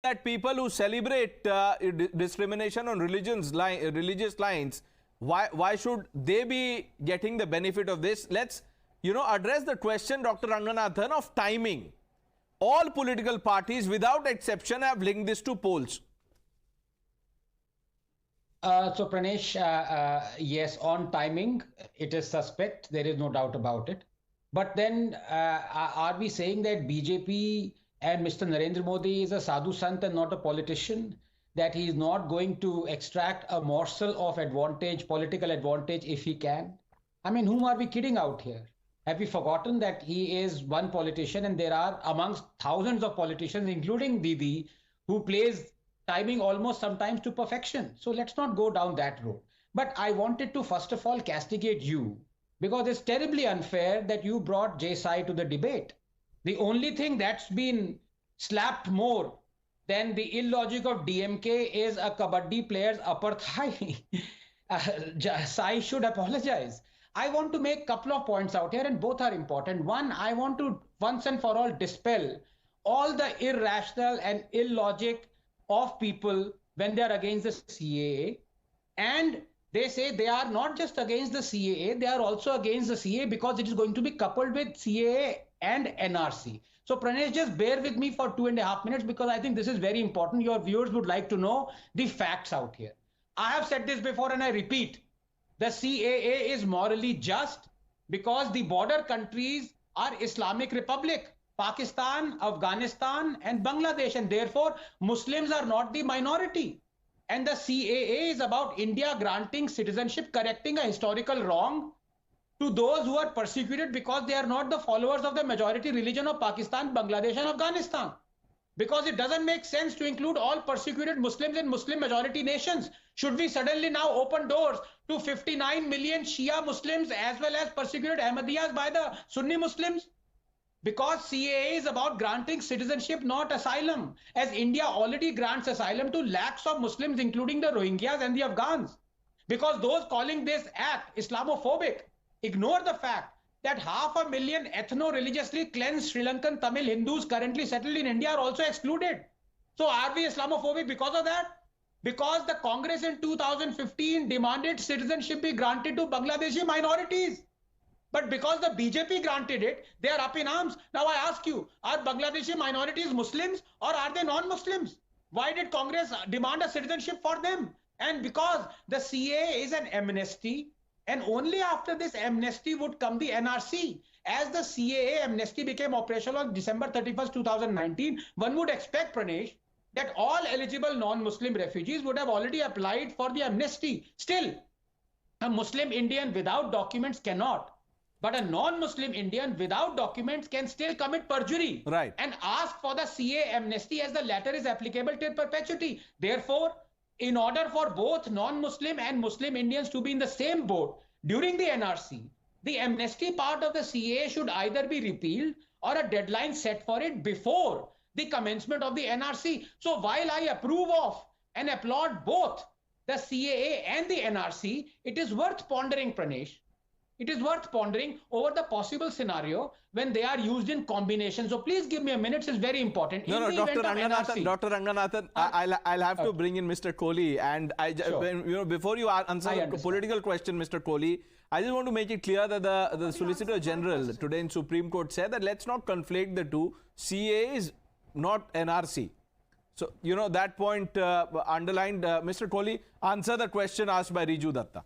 that people who celebrate discrimination on religious lines, why should they be getting the benefit of this? Let's, address the question, Dr. Ranganathan, of timing. All political parties, without exception, have linked this to polls. So Pranesh, yes, on timing, it is suspect. There is no doubt about it. But then, are we saying that BJP and Mr. Narendra Modi is a sadhu sant and not a politician? That he is not going to extract a morsel of advantage, political advantage, if he can? I mean, whom are we kidding out here? Have we forgotten that he is one politician and there are amongst thousands of politicians, including Didi, who plays timing almost sometimes to perfection? So let's not go down that road. But I wanted to first of all castigate you, because it's terribly unfair that you brought Sai to the debate. The only thing that's been slapped more than the illogic of DMK is a kabaddi player's upper thigh. Sai should apologize. I want to make a couple of points out here, and both are important. One, I want to once and for all dispel all the irrational and illogic of people when they are against the CAA. And they say they are not just against the CAA, they are also against the CAA because it is going to be coupled with CAA and NRC. So Pranesh, just bear with me for 2.5 minutes because I think this is very important. Your viewers would like to know the facts out here. I have said this before and I repeat, the CAA is morally just because the border countries are Islamic Republic, Pakistan, Afghanistan and Bangladesh, and therefore Muslims are not the minority. And the CAA is about India granting citizenship, correcting a historical wrong to those who are persecuted because they are not the followers of the majority religion of Pakistan, Bangladesh and Afghanistan. Because it doesn't make sense to include all persecuted Muslims in Muslim majority nations. Should we suddenly now open doors to 59 million Shia Muslims as well as persecuted Ahmadiyyas by the Sunni Muslims? Because CAA is about granting citizenship, not asylum, as India already grants asylum to lakhs of Muslims, including the Rohingyas and the Afghans. Because those calling this act Islamophobic ignore the fact that 500,000 ethno-religiously cleansed Sri Lankan Tamil Hindus currently settled in India are also excluded. So are we Islamophobic because of that? Because the Congress in 2015 demanded citizenship be granted to Bangladeshi minorities. But because the BJP granted it, they are up in arms. Now I ask you, are Bangladeshi minorities Muslims or are they non-Muslims? Why did Congress demand a citizenship for them? And because the CAA is an amnesty, and only after this amnesty would come the NRC. As the CAA amnesty became operational on December 31st, 2019, one would expect, Pranesh, that all eligible non-Muslim refugees would have already applied for the amnesty. Still, a Muslim Indian without documents cannot. But a non-Muslim Indian without documents can still commit perjury and ask for the CAA amnesty, as the latter is applicable till perpetuity. Therefore, in order for both non-Muslim and Muslim Indians to be in the same boat during the NRC, the amnesty part of the CAA should either be repealed or a deadline set for it before the commencement of the NRC. So while I approve of and applaud both the CAA and the NRC, it is worth pondering, Pranesh. It is worth pondering over the possible scenario when they are used in combination. So please give me a minute. It's very important. No, Dr. Ranganathan, I'll have to bring in Mr. Kohli. And before you answer a political question, Mr. Kohli, I just want to make it clear that the Solicitor General today in Supreme Court said that let's not conflate the two. CAA is not NRC. So, that point underlined. Mr. Kohli, answer the question asked by Riju Datta.